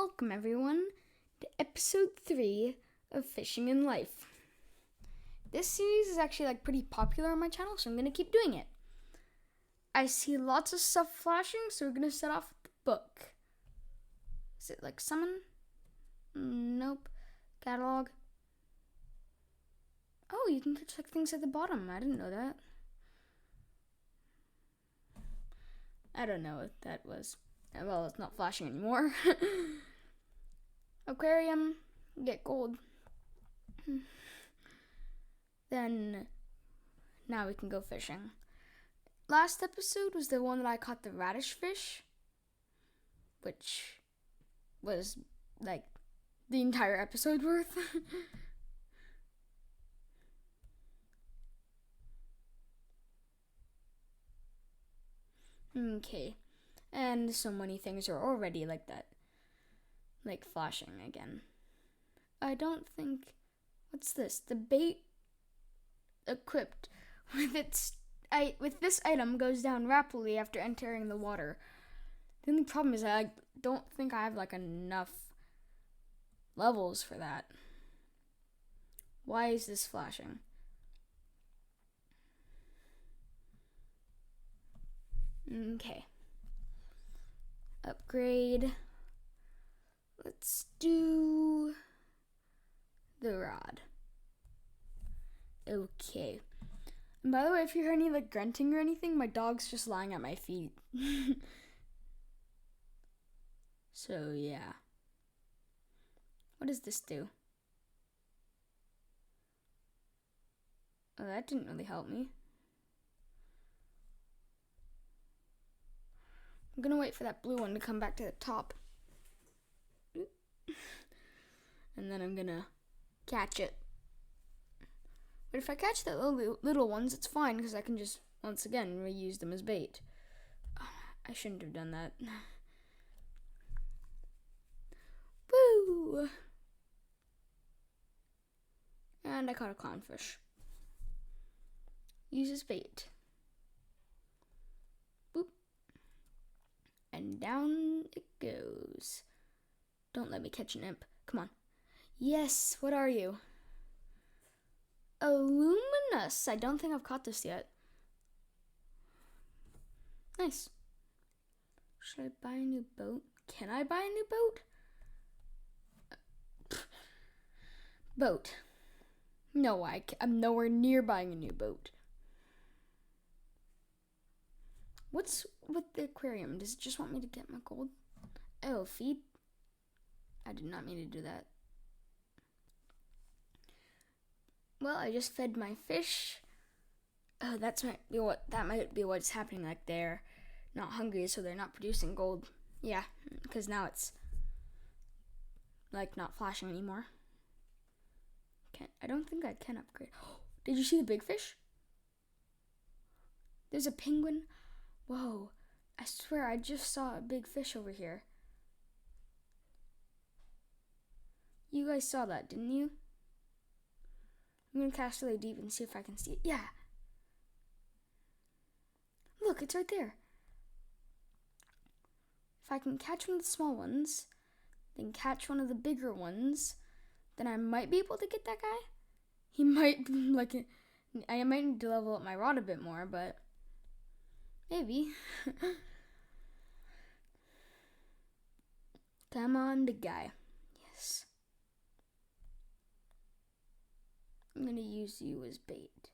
welcome everyone to episode 3 of Fishing in Life. This series is actually pretty popular on my channel, so I'm going to keep doing it. I see lots of stuff flashing, so we're going to start off with the book. Is it summon? Nope. Catalog. Oh, you can catch things at the bottom. I didn't know that. I don't know what that was. Well, it's not flashing anymore. Aquarium, get gold. Then, now we can go fishing. Last episode was the one that I caught the radish fish, which was the entire episode worth. Okay. And so many things are already like that. Flashing again. I don't think... What's this? The bait equipped with this item goes down rapidly after entering the water. The only problem is I don't think I have enough levels for that. Why is this flashing? Okay. Upgrade. Let's do the rod. Okay. And by the way, if you hear any grunting or anything, my dog's just lying at my feet. So yeah. What does this do? Oh, that didn't really help me. I'm gonna wait for that blue one to come back to the top. And then I'm gonna catch it. But if I catch the little ones, it's fine because I can just, once again, reuse them as bait. I shouldn't have done that. Woo! And I caught a clownfish. Use as bait. Boop. And down it goes. Don't let me catch an imp. Come on. Yes, what are you? Luminous. I don't think I've caught this yet. Nice. Should I buy a new boat? Can I buy a new boat? Boat. No, I'm nowhere near buying a new boat. What's with the aquarium? Does it just want me to get my gold? Oh, feed? I did not mean to do that. Well, I just fed my fish. Oh, that might be what's happening. They're not hungry, so they're not producing gold. Yeah, because now it's not flashing anymore. I don't think I can upgrade. Did you see the big fish? There's a penguin. Whoa, I swear I just saw a big fish over here. You guys saw that, didn't you? I'm going to cast really deep and see if I can see it. Yeah. Look, it's right there. If I can catch one of the small ones, then catch one of the bigger ones, then I might be able to get that guy. He might, I might need to level up my rod a bit more, but maybe. Come on, big guy. Yes. I'm going to use you as bait.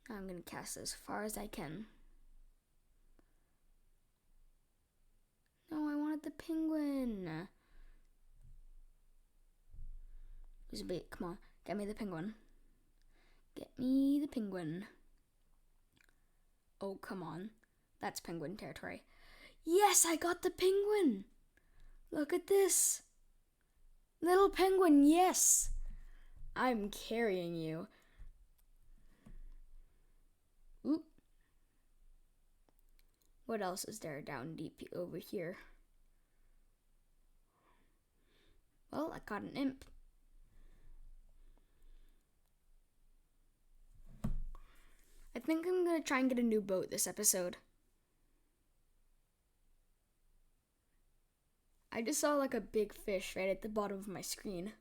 I'm going to cast as far as I can. No, I wanted the penguin. Use a bait. Come on. Get me the penguin. Get me the penguin. Oh, come on. That's penguin territory. Yes, I got the penguin. Look at this. Little penguin, yes. I'm carrying you. Oop. What else is there down deep over here? Well, I caught an imp. think I'm gonna try and get a new boat this episode. I just saw like a big fish right at the bottom of my screen.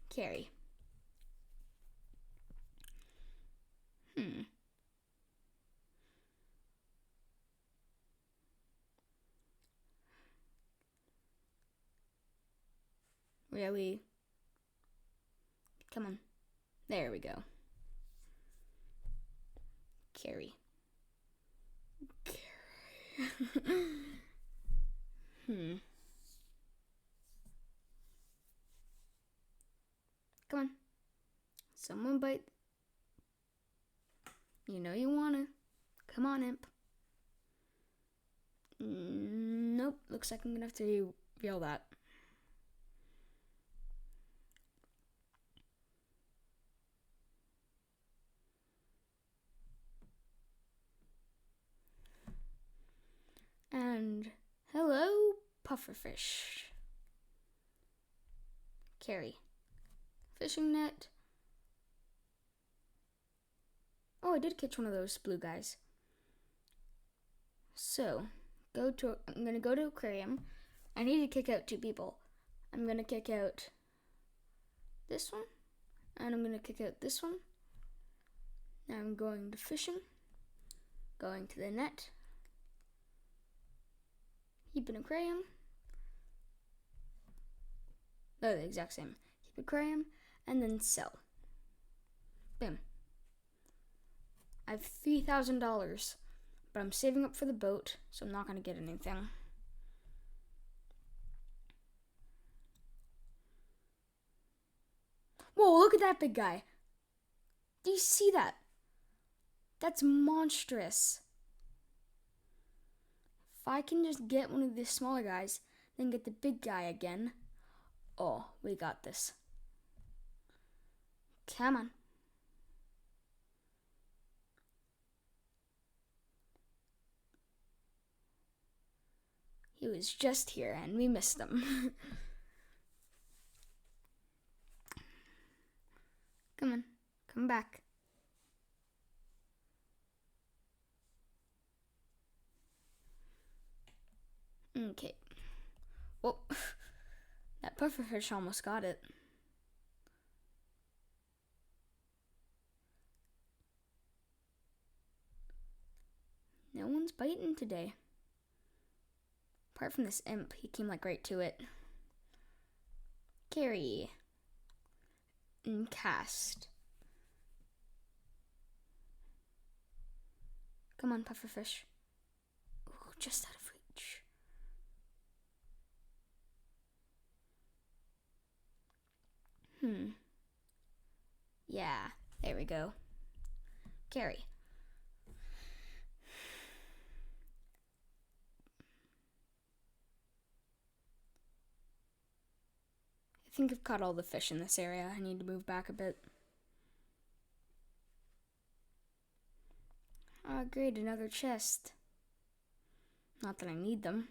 Carry. Really? Come on. There we go. Carry. Come on. Someone bite. You know you wanna. Come on, imp. Nope. Looks like I'm gonna have to reel that. And hello, pufferfish. Carry. Fishing net. Oh, I did catch one of those blue guys. So, I'm gonna go to aquarium. I need to kick out 2 people. I'm gonna kick out this one, and I'm gonna kick out this one. Now I'm going to fishing, going to the net, keep an aquarium. They're the exact same. Keep aquarium, and then sell. Boom. I have $3,000, but I'm saving up for the boat, so I'm not gonna get anything. Whoa, look at that big guy. Do you see that? That's monstrous. If I can just get one of the smaller guys, then get the big guy again. Oh, we got this. Come on. He was just here and we missed him. Come on, come back. Okay. Well, that pufferfish almost got it. No one's biting today. Apart from this imp, he came like right to it. Carry. And cast. Come on, pufferfish. Ooh, just out of reach. Yeah, there we go. Carry. I think I've caught all the fish in this area. I need to move back a bit. Ah, great, another chest. Not that I need them.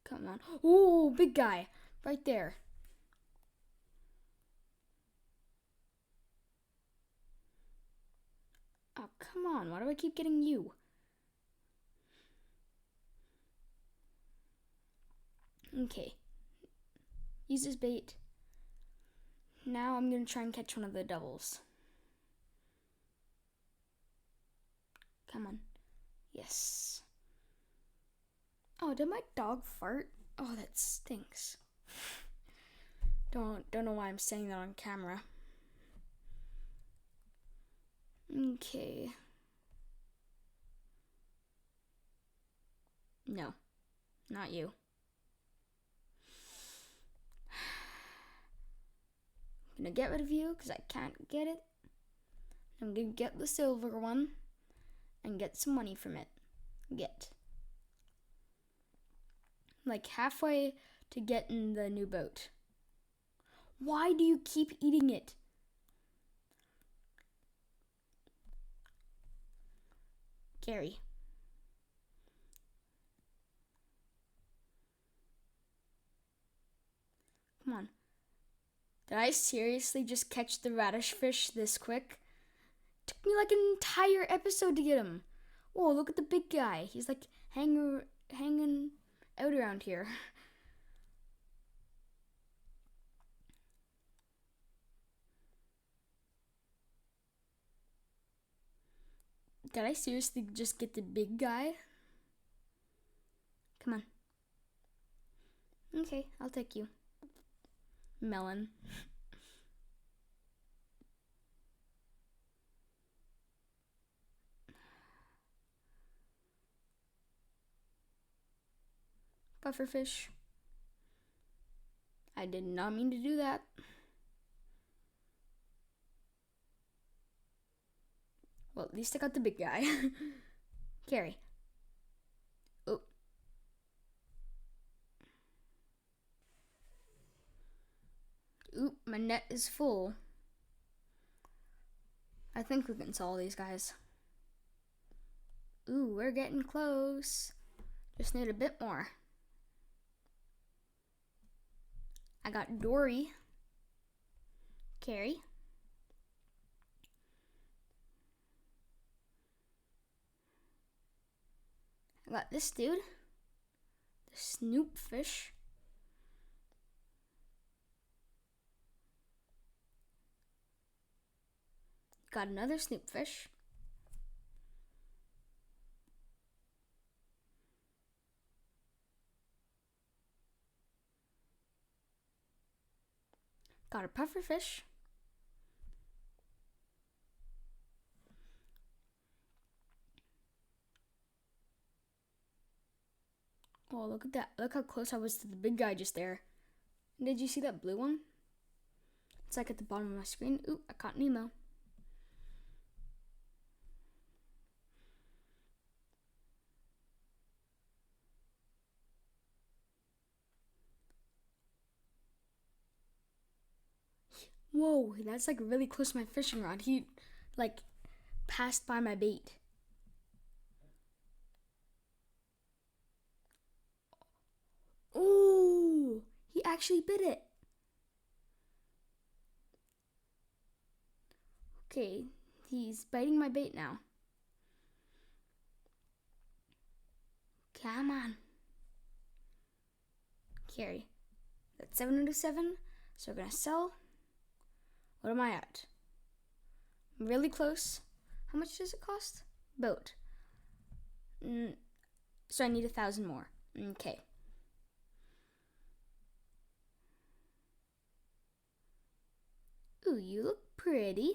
Come on. Oh, big guy. Right there. Oh, come on. Why do I keep getting you? Okay. Use this bait. Now I'm going to try and catch one of the doubles. Come on. Yes. Oh, did my dog fart? Oh, that stinks. Don't know why I'm saying that on camera. Okay. No, not you. I'm gonna get rid of you because I can't get it. I'm gonna get the silver one and get some money from it. Get. Like halfway to getting the new boat. Why do you keep eating it? Gary. Come on. Did I seriously just catch the radish fish this quick? Took me like an entire episode to get him. Whoa, look at the big guy. He's like hanging out around here. Did I seriously just get the big guy? Come on. Okay, I'll take you. Melon. Pufferfish. I did not mean to do that. Well, at least I got the big guy. Carry. Oh. Oop, my net is full. I think we can sell these guys. Ooh, we're getting close. Just need a bit more. I got Dory. Carry. I got this dude. The Snoop fish. Got another Snoop fish. Got a pufferfish. Oh, look at that. Look how close I was to the big guy just there. Did you see that blue one? It's like at the bottom of my screen. Ooh, I caught Nemo. Whoa, that's like really close to my fishing rod. He like passed by my bait. Oh, he actually bit it. Okay, he's biting my bait now. Come on. Carry. That's 707, so we're gonna sell. What am I at? I'm really close. How much does it cost? Boat. So I need 1,000 more. Okay. Ooh, you look pretty.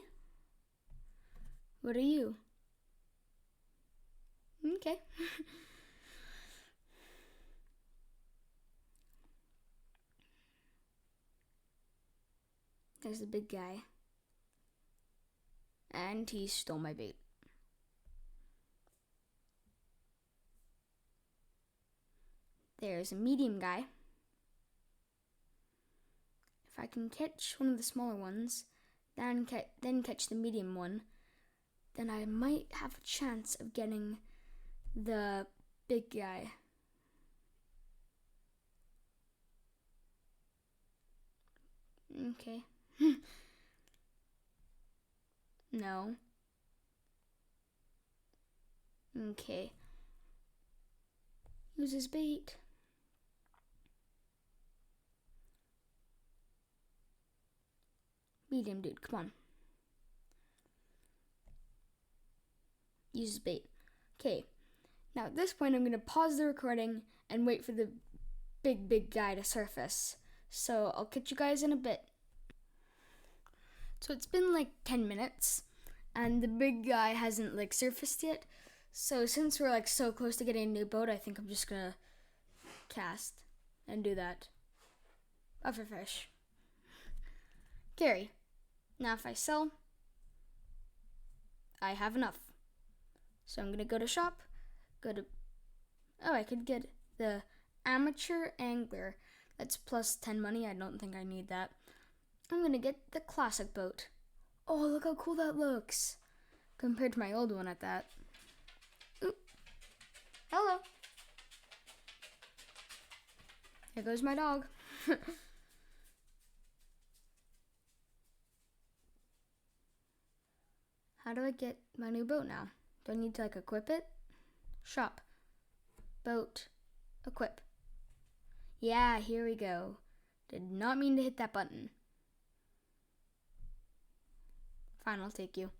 What are you? Okay. There's the big guy. And he stole my bait. There's a medium guy. If I can catch one of the smaller ones, then catch the medium one, then I might have a chance of getting the big guy. Okay. No. Okay. Use his bait. Medium dude, come on. Use his bait. Okay. Now at this point I'm gonna pause the recording and wait for the big guy to surface. So I'll catch you guys in a bit. So it's been like 10 minutes and the big guy hasn't like surfaced yet. So since we're like so close to getting a new boat, I think I'm just gonna cast and do that. Pufferfish. Carry. Now if I sell, I have enough. So I'm gonna go to shop, I could get the amateur angler. That's plus 10 money. I don't think I need that. I'm gonna get the classic boat. Oh, look how cool that looks. Compared to my old one at that. Oop. Hello. Here goes my dog. How do I get my new boat now? Do I need to like equip it? Shop. Boat. Equip. Yeah, here we go. Did not mean to hit that button. Fine, I'll take you.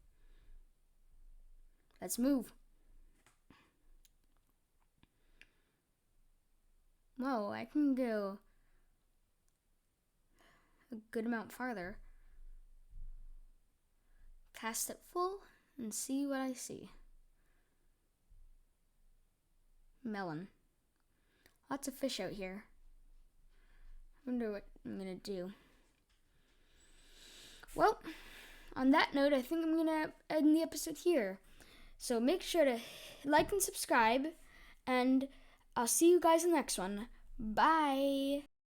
Let's move. Whoa, I can go a good amount farther. Cast it full and see what I see. Melon. Lots of fish out here. I wonder what I'm gonna do. Well, on that note, I think I'm gonna end the episode here. So make sure to like and subscribe, and I'll see you guys in the next one. Bye!